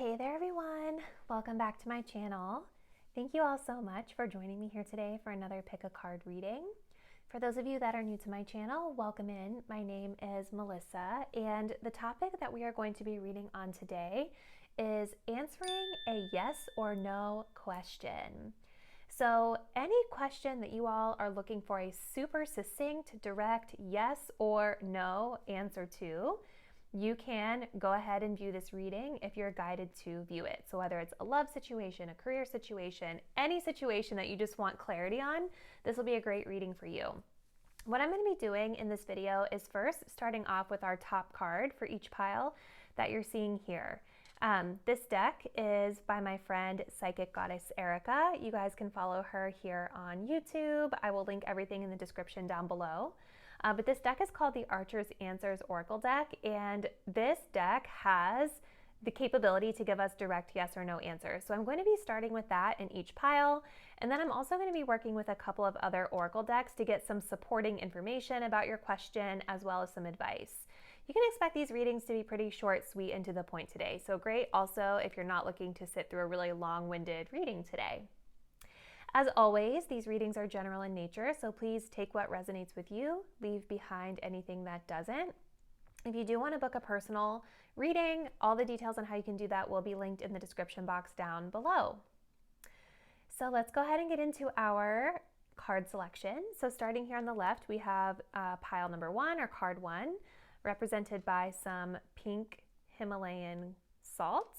Hey there everyone, welcome back to my channel. Thank you all so much for joining me here today for another pick a card reading. For those of you that are new to my channel, welcome in. My name is Melissa and the topic that we are going to be reading on today is answering a yes or no question. So any question that you all are looking for a super succinct, direct yes or no answer to, you can go ahead and view this reading if you're guided to view it. So whether it's a love situation, a career situation, any situation that you just want clarity on, this will be a great reading for you. What I'm going to be doing in this video is first starting off with our top card for each pile that you're seeing here. This deck is by my friend Psychic Goddess Erica. You guys can follow her here on YouTube. I will link everything in the description down below. But this deck is called the Archer's Answers Oracle deck, and this deck has the capability to give us direct yes or no answers. So I'm going to be starting with that in each pile, and then I'm also going to be working with a couple of other Oracle decks to get some supporting information about your question as well as some advice. You can expect these readings to be pretty short, sweet, and to the point today. So great also if you're not looking to sit through a really long-winded reading today. As always, these readings are general in nature, so please take what resonates with you, leave behind anything that doesn't. If you do want to book a personal reading, all the details on how you can do that will be linked in the description box down below. So let's go ahead and get into our card selection. So starting here on the left, we have pile number 1 or card 1, represented by some pink Himalayan salt.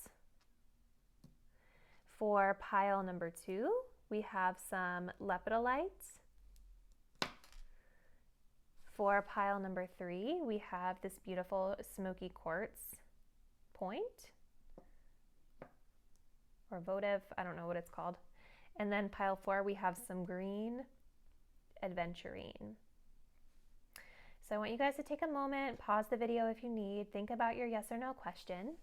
For pile number 2, we have some lepidolite. For pile number 3, we have this beautiful smoky quartz point, or votive, I don't know what it's called. And then pile 4, we have some green aventurine. So I want you guys to take a moment, pause the video if you need, think about your yes or no question.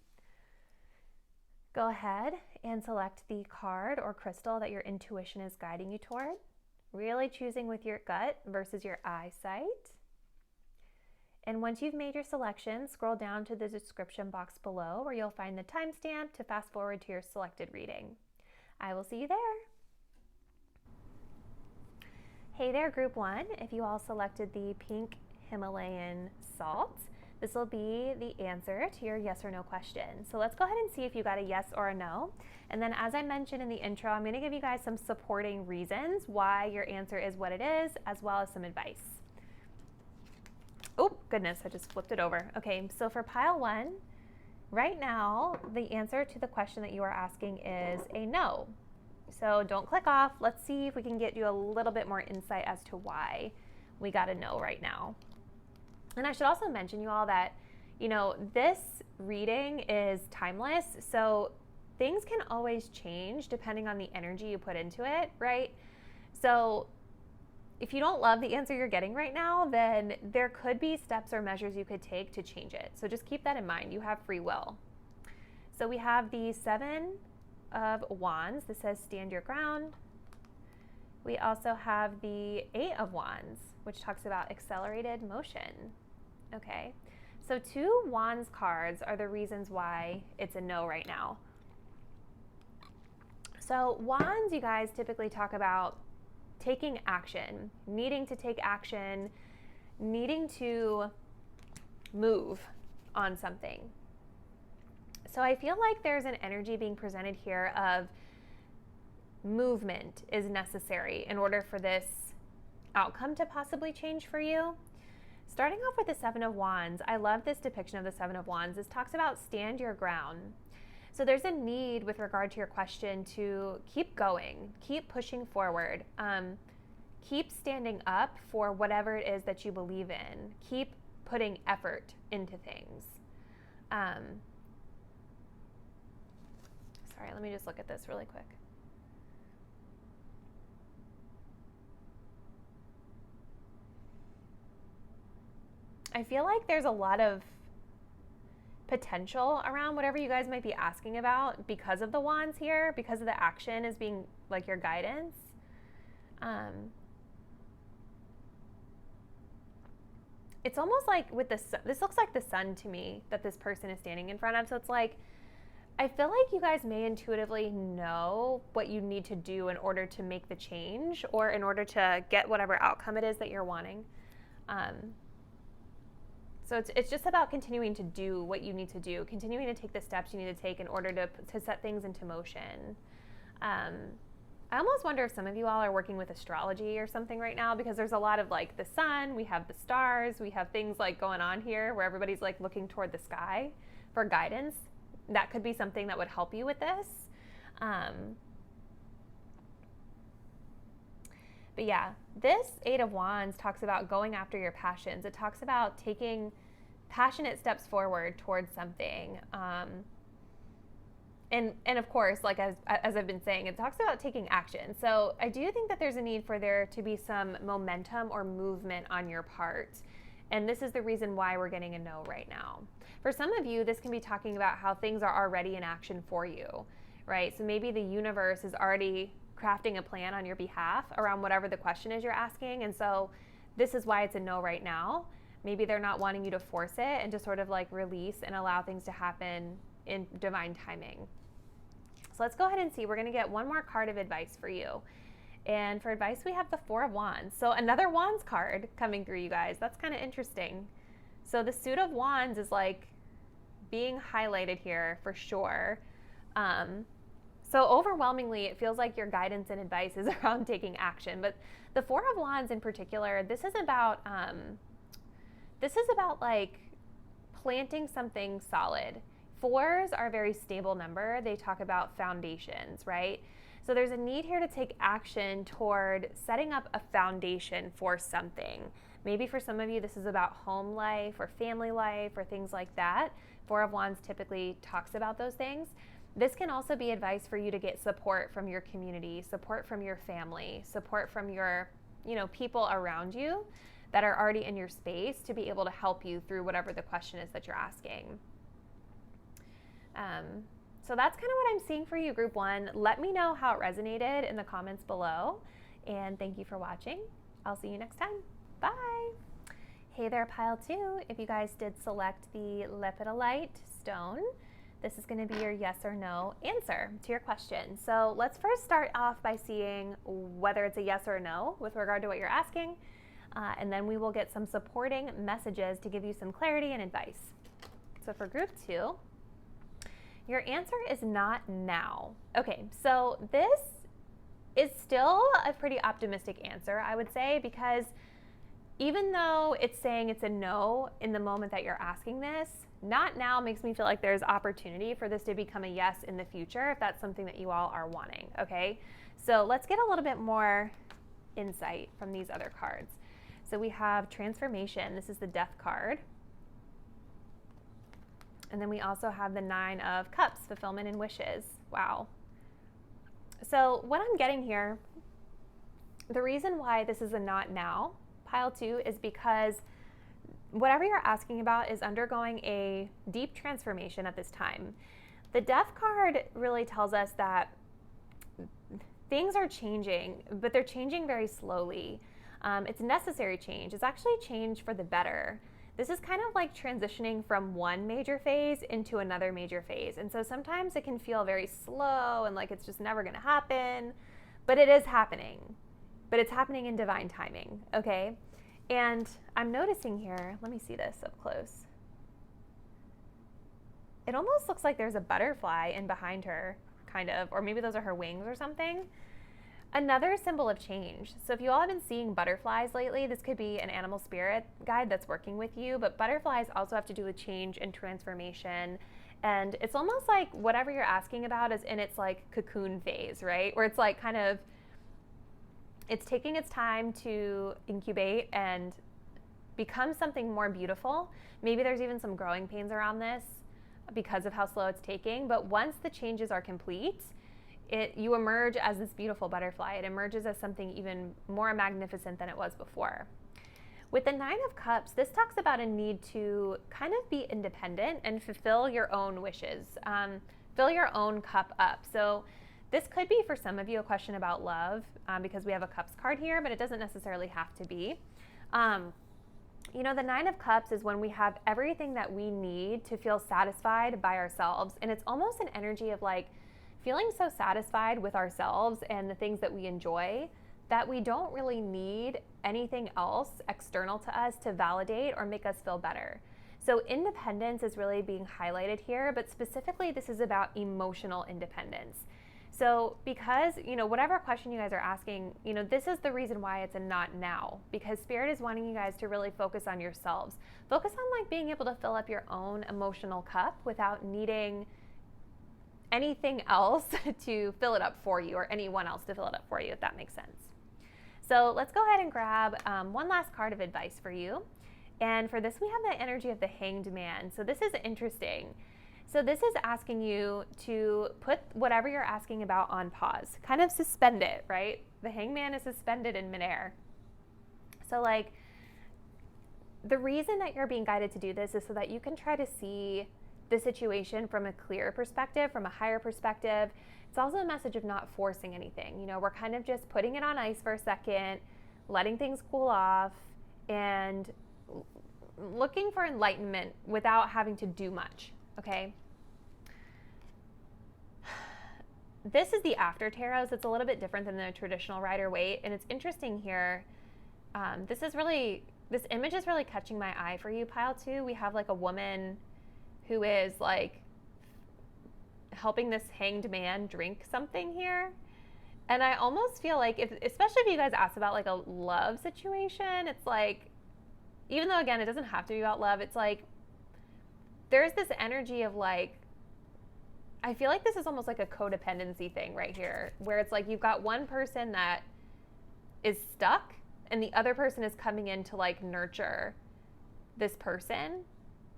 Go ahead and select the card or crystal that your intuition is guiding you toward, really choosing with your gut versus your eyesight. And once you've made your selection, scroll down to the description box below where you'll find the timestamp to fast forward to your selected reading. I will see you there. Hey there, group 1. If you all selected the pink Himalayan salt, this will be the answer to your yes or no question. So let's go ahead and see if you got a yes or a no. And then as I mentioned in the intro, I'm going to give you guys some supporting reasons why your answer is what it is, as well as some advice. Oh, goodness, I just flipped it over. Okay, so for pile 1, right now, the answer to the question that you are asking is a no. So don't click off. Let's see if we can get you a little bit more insight as to why we got a no right now. And I should also mention you all that, this reading is timeless, so things can always change depending on the energy you put into it, right? So if you don't love the answer you're getting right now, then there could be steps or measures you could take to change it. So just keep that in mind. You have free will. So we have the 7 of Wands. This says stand your ground. We also have the 8 of Wands, which talks about accelerated motion. Okay, so 2 Wands cards are the reasons why it's a no right now. So Wands, you guys typically talk about taking action, needing to take action, needing to move on something. So I feel like there's an energy being presented here of movement is necessary in order for this outcome to possibly change for you. Starting off with the 7 of Wands, I love this depiction of the 7 of Wands. This talks about stand your ground. So there's a need with regard to your question to keep going, keep pushing forward, keep standing up for whatever it is that you believe in, keep putting effort into things. Sorry, let me just look at this really quick. I feel like there's a lot of potential around whatever you guys might be asking about because of the Wands here, because of the action as being like your guidance. It's almost like with this looks like the sun to me that this person is standing in front of. So it's like I feel like you guys may intuitively know what you need to do in order to make the change or in order to get whatever outcome it is that you're wanting. So it's just about continuing to do what you need to do, continuing to take the steps you need to take in order to set things into motion. I almost wonder if some of you all are working with astrology or something right now, because there's a lot of like the sun, we have the stars, we have things like going on here where everybody's like looking toward the sky for guidance. That could be something that would help you with this. But yeah, this Eight of Wands talks about going after your passions. It talks about taking passionate steps forward towards something. And of course, like as I've been saying, it talks about taking action. So I do think that there's a need for there to be some momentum or movement on your part. And this is the reason why we're getting a no right now. For some of you, this can be talking about how things are already in action for you, right? So maybe the universe is already crafting a plan on your behalf around whatever the question is you're asking. And so this is why it's a no right now. Maybe they're not wanting you to force it and to sort of like release and allow things to happen in divine timing. So let's go ahead and see. We're going to get one more card of advice for you. And for advice, we have the Four of Wands. So another Wands card coming through, you guys. That's kind of interesting. So the suit of Wands is like being highlighted here for sure. So overwhelmingly, it feels like your guidance and advice is around taking action. But the Four of Wands in particular, this is about like planting something solid. Fours are a very stable number. They talk about foundations, right? So there's a need here to take action toward setting up a foundation for something. Maybe for some of you, this is about home life or family life or things like that. Four of Wands typically talks about those things. This can also be advice for you to get support from your community, support from your family, support from your, people around you that are already in your space to be able to help you through whatever the question is that you're asking. So that's kind of what I'm seeing for you, Group 1. Let me know how it resonated in the comments below. And thank you for watching. I'll see you next time. Bye. Hey there, Pile 2. If you guys did select the lepidolite stone, this is going to be your yes or no answer to your question. So let's first start off by seeing whether it's a yes or a no with regard to what you're asking. And then we will get some supporting messages to give you some clarity and advice. So for Group 2, your answer is not now. Okay, so this is still a pretty optimistic answer, I would say, because even though it's saying it's a no in the moment that you're asking this, not now makes me feel like there's opportunity for this to become a yes in the future if that's something that you all are wanting, okay? So let's get a little bit more insight from these other cards. So we have transformation. This is the Death card. And then we also have the Nine of Cups, fulfillment and wishes. Wow. So what I'm getting here, the reason why this is a not now, Pile 2, is because whatever you're asking about is undergoing a deep transformation at this time. The Death card really tells us that things are changing, but they're changing very slowly. It's necessary change. It's actually change for the better. This is kind of like transitioning from one major phase into another major phase. And so sometimes it can feel very slow and like it's just never going to happen, but it is happening. But it's happening in divine timing, okay? And I'm noticing here, let me see this up close. It almost looks like there's a butterfly in behind her, kind of, or maybe those are her wings or something. Another symbol of change. So if you all have been seeing butterflies lately, this could be an animal spirit guide that's working with you, but butterflies also have to do with change and transformation. And it's almost like whatever you're asking about is in its like cocoon phase, right? Where it's like kind of, it's taking its time to incubate and become something more beautiful. Maybe there's even some growing pains around this because of how slow it's taking, but once the changes are complete, you emerge as this beautiful butterfly. It emerges as something even more magnificent than it was before. With the Nine of Cups, this talks about a need to kind of be independent and fulfill your own wishes, fill your own cup up. So this could be for some of you a question about love because we have a Cups card here, but it doesn't necessarily have to be. You know, the Nine of Cups is when we have everything that we need to feel satisfied by ourselves. And it's almost an energy of like feeling so satisfied with ourselves and the things that we enjoy that we don't really need anything else external to us to validate or make us feel better. So independence is really being highlighted here, but specifically this is about emotional independence. So because, you know, whatever question you guys are asking, you know, this is the reason why it's a not now, because Spirit is wanting you guys to really focus on yourselves. Focus on like being able to fill up your own emotional cup without needing anything else to fill it up for you, or anyone else to fill it up for you, if that makes sense. So let's go ahead and grab one last card of advice for you. And for this, we have the energy of the Hanged Man. So this is interesting. So this is asking you to put whatever you're asking about on pause, kind of suspend it, right? The Hanged Man is suspended in midair. So like the reason that you're being guided to do this is so that you can try to see the situation from a clear perspective, from a higher perspective. It's also a message of not forcing anything. You know, we're kind of just putting it on ice for a second, letting things cool off, and looking for enlightenment without having to do much, okay? This is the After Tarot, so it's a little bit different than the traditional Rider-Waite, and it's interesting here. This image is really catching my eye for you, Pile 2. We have like a woman who is like helping this hanged man drink something here. And I almost feel like, especially if you guys ask about like a love situation, it's like, even though again, it doesn't have to be about love, it's like, there's this energy of like, I feel like this is almost like a codependency thing right here, where it's like you've got one person that is stuck and the other person is coming in to like nurture this person.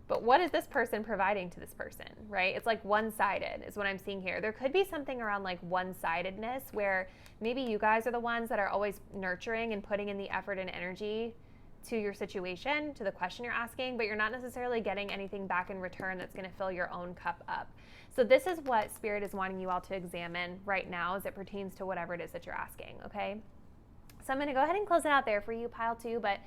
But what is this person providing to this person, right? It's like one-sided is what I'm seeing here. There could be something around like one-sidedness where maybe you guys are the ones that are always nurturing and putting in the effort and energy to your situation, to the question you're asking, but you're not necessarily getting anything back in return that's going to fill your own cup up. So this is what Spirit is wanting you all to examine right now as it pertains to whatever it is that you're asking, okay? So I'm going to go ahead and close it out there for you, Pile 2, but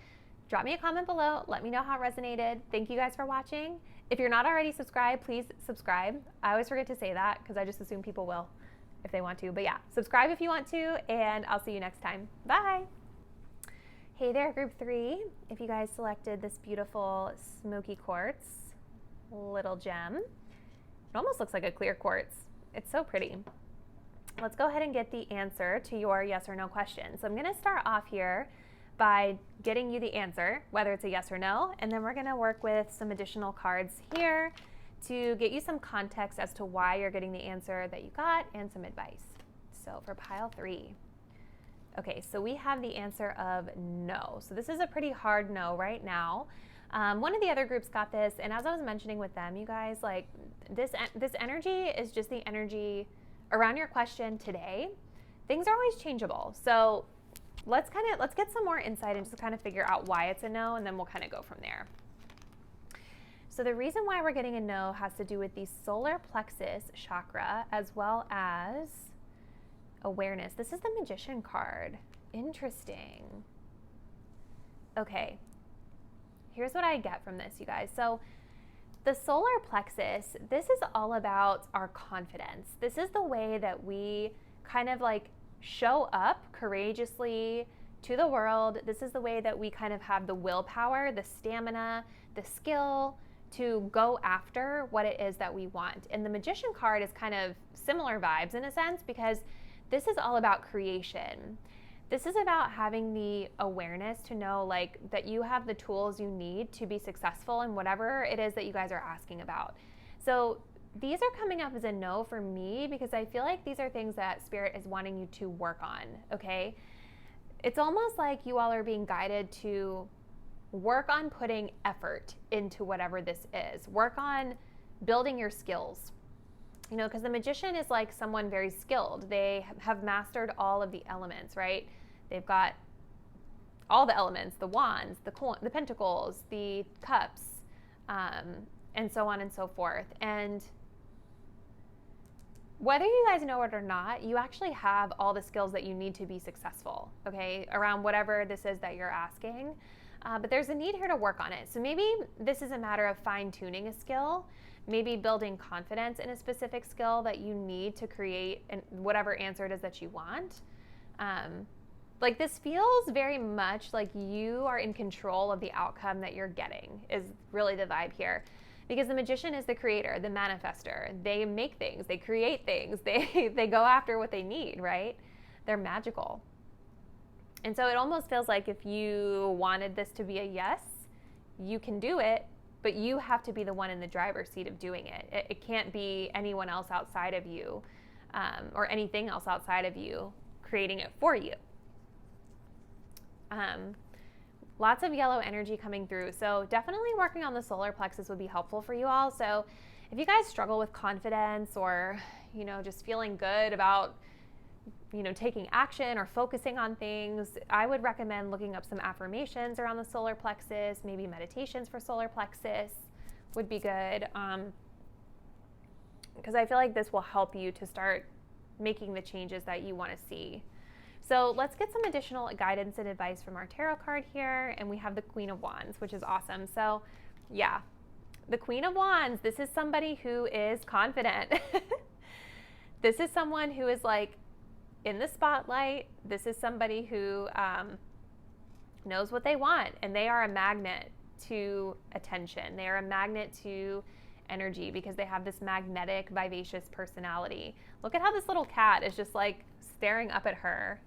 drop me a comment below. Let me know how it resonated. Thank you guys for watching. If you're not already subscribed, please subscribe. I always forget to say that because I just assume people will if they want to. But yeah, subscribe if you want to, and I'll see you next time. Bye. Hey there, group 3. If you guys selected this beautiful smoky quartz, little gem. It almost looks like a clear quartz. It's so pretty. Let's go ahead and get the answer to your yes or no question. So I'm going to start off here by getting you the answer, whether it's a yes or no, and then we're going to work with some additional cards here to get you some context as to why you're getting the answer that you got and some advice. So for Pile 3. Okay, so we have the answer of no. So this is a pretty hard no right now. One of the other groups got this, and as I was mentioning with them, you guys, like this energy is just the energy around your question today. Things are always changeable. So let's get some more insight and just kind of figure out why it's a no, and then we'll kind of go from there. So the reason why we're getting a no has to do with the solar plexus chakra as well as awareness. This is the Magician card. Interesting. Okay, here's what I get from this, you guys. So the solar plexus, this is all about our confidence. This is the way that we kind of like show up courageously to the world. This is the way that we kind of have the willpower, the stamina, the skill to go after what it is that we want. And the Magician card is kind of similar vibes in a sense, because this is all about creation. This is about having the awareness to know like that you have the tools you need to be successful in whatever it is that you guys are asking about. So these are coming up as a no for me because I feel like these are things that Spirit is wanting you to work on, okay? It's almost like you all are being guided to work on putting effort into whatever this is. Work on building your skills. You know, because the Magician is like someone very skilled. They have mastered all of the elements, right? They've got all the elements, the wands, the pentacles, the cups, and so on and so forth. And whether you guys know it or not, you actually have all the skills that you need to be successful, okay, around whatever this is that you're asking. but there's a need here to work on it. So maybe this is a matter of fine-tuning a skill, maybe building confidence in a specific skill that you need to create whatever answer it is that you want. Like this feels very much like you are in control of the outcome that you're getting is really the vibe here. Because the magician is the creator, the manifester. They make things, they create things, they go after what they need, right? They're magical. And so it almost feels like if you wanted this to be a yes, you can do it, but you have to be the one in the driver's seat of doing it. It can't be anyone else outside of you or anything else outside of you creating it for you. Lots of yellow energy coming through. So definitely working on the solar plexus would be helpful for you all. So if you guys struggle with confidence or, just feeling good about, taking action or focusing on things, I would recommend looking up some affirmations around the solar plexus, maybe meditations for solar plexus would be good. Because I feel like this will help you to start making the changes that you want to see. So let's get some additional guidance and advice from our tarot card here. And we have the Queen of Wands, which is awesome. So yeah, the Queen of Wands, this is somebody who is confident. This is someone who is like in the spotlight. This is somebody who knows what they want, and they are a magnet to attention. They are a magnet to energy because they have this magnetic, vivacious personality. Look at how this little cat is just like staring up at her.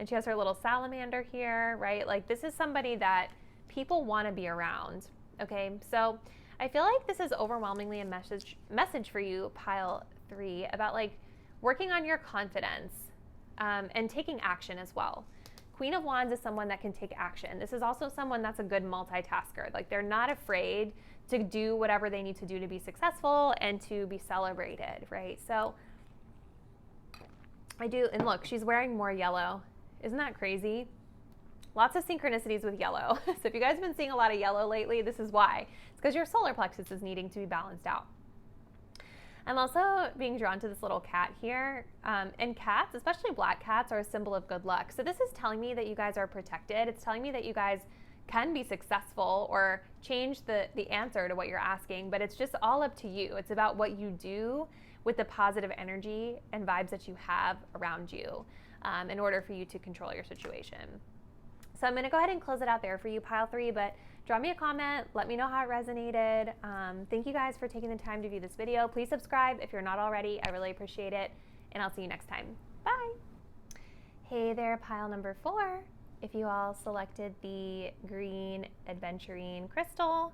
And she has her little salamander here, right? Like this is somebody that people want to be around, okay? So I feel like this is overwhelmingly a message for you, pile 3, about like working on your confidence and taking action as well. Queen of Wands is someone that can take action. This is also someone that's a good multitasker. Like they're not afraid to do whatever they need to do to be successful and to be celebrated, right? So I do, and look, she's wearing more yellow. Isn't that crazy? Lots of synchronicities with yellow. So if you guys have been seeing a lot of yellow lately, this is why. It's because your solar plexus is needing to be balanced out. I'm also being drawn to this little cat here. And cats, especially black cats, are a symbol of good luck. So this is telling me that you guys are protected. It's telling me that you guys can be successful or change the answer to what you're asking, but it's just all up to you. It's about what you do with the positive energy and vibes that you have around you in order for you to control your situation. So I'm going to go ahead and close it out there for you, pile 3, but drop me a comment. Let me know how it resonated. Thank you guys for taking the time to view this video. Please subscribe if you're not already. I really appreciate it, and I'll see you next time. Bye. Hey there, pile number 4. If you all selected the green adventurine crystal,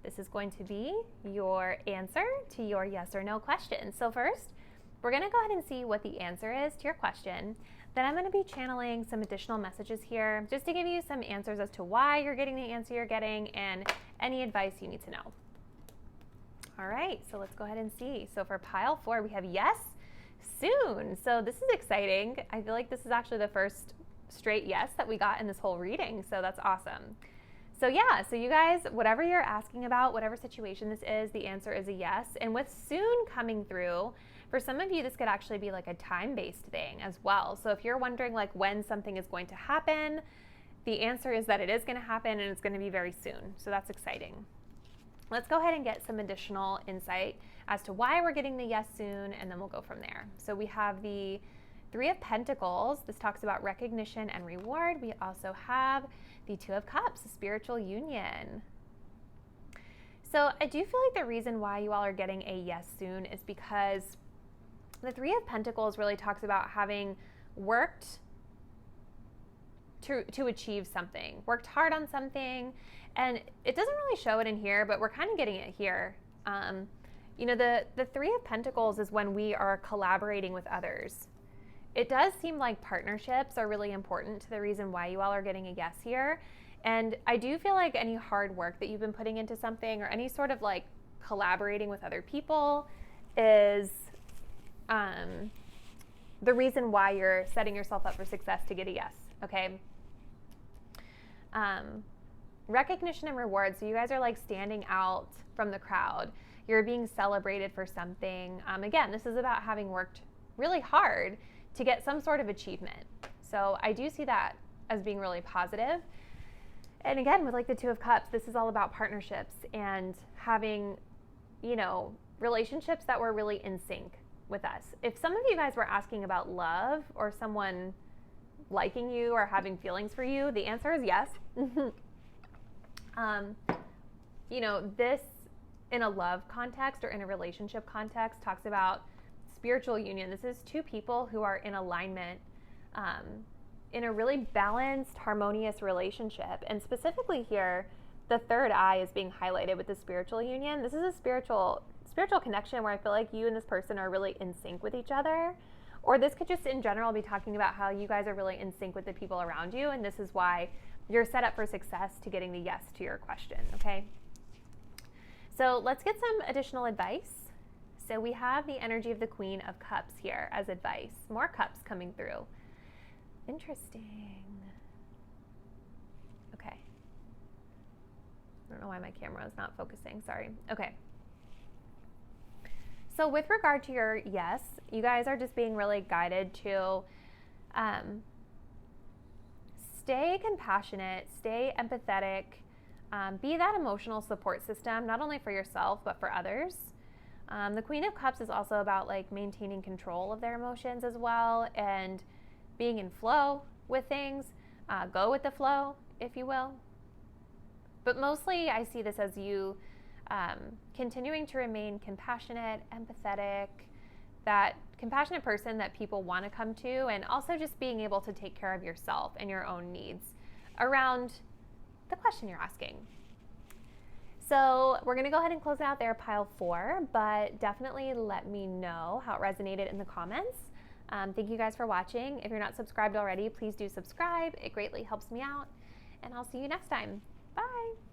this is going to be your answer to your yes or no question. So first, we're going to go ahead and see what the answer is to your question. Then I'm going to be channeling some additional messages here just to give you some answers as to why you're getting the answer you're getting and any advice you need to know. All right, so let's go ahead and see. So for pile 4, we have yes, soon. So this is exciting. I feel like this is actually the first straight yes that we got in this whole reading, so that's awesome. So yeah, so you guys, whatever you're asking about, whatever situation this is, the answer is a yes. And with soon coming through, for some of you, this could actually be like a time-based thing as well. So if you're wondering like when something is going to happen, the answer is that it is going to happen and it's going to be very soon. So that's exciting. Let's go ahead and get some additional insight as to why we're getting the yes soon, and then we'll go from there. So we have the 3 of Pentacles. This talks about recognition and reward. We also have the 2 of Cups, a spiritual union. So I do feel like the reason why you all are getting a yes soon is because the 3 of Pentacles really talks about having worked to achieve something, worked hard on something, and it doesn't really show it in here, but we're kind of getting it here. You know, the 3 of Pentacles is when we are collaborating with others. It does seem like partnerships are really important to the reason why you all are getting a yes here. And I do feel like any hard work that you've been putting into something or any sort of like collaborating with other people is the reason why you're setting yourself up for success to get a yes, okay? Recognition and reward. So you guys are like standing out from the crowd. You're being celebrated for something. Again, this is about having worked really hard to get some sort of achievement. So I do see that as being really positive. And again, with like the Two of Cups, this is all about partnerships and having, you know, relationships that were really in sync with us. If some of you guys were asking about love or someone liking you or having feelings for you, the answer is yes. You know, this in a love context or in a relationship context talks about spiritual union. This is two people who are in alignment, in a really balanced, harmonious relationship. And specifically here, the third eye is being highlighted with the spiritual union. This is a spiritual connection where I feel like you and this person are really in sync with each other. Or this could just in general be talking about how you guys are really in sync with the people around you, and this is why you're set up for success to getting the yes to your question, okay? So let's get some additional advice. So we have the energy of the Queen of Cups here as advice. More cups coming through. Interesting. Okay. I don't know why my camera is not focusing, sorry. Okay. So with regard to your yes, you guys are just being really guided to stay compassionate, stay empathetic, be that emotional support system, not only for yourself, but for others. The Queen of Cups is also about like maintaining control of their emotions as well and being in flow with things, go with the flow, if you will. But mostly I see this as you continuing to remain compassionate, empathetic, that compassionate person that people want to come to, and also just being able to take care of yourself and your own needs around the question you're asking. So we're going to go ahead and close it out there, pile 4, but definitely let me know how it resonated in the comments. Thank you guys for watching. If you're not subscribed already, please do subscribe. It greatly helps me out, and I'll see you next time. Bye.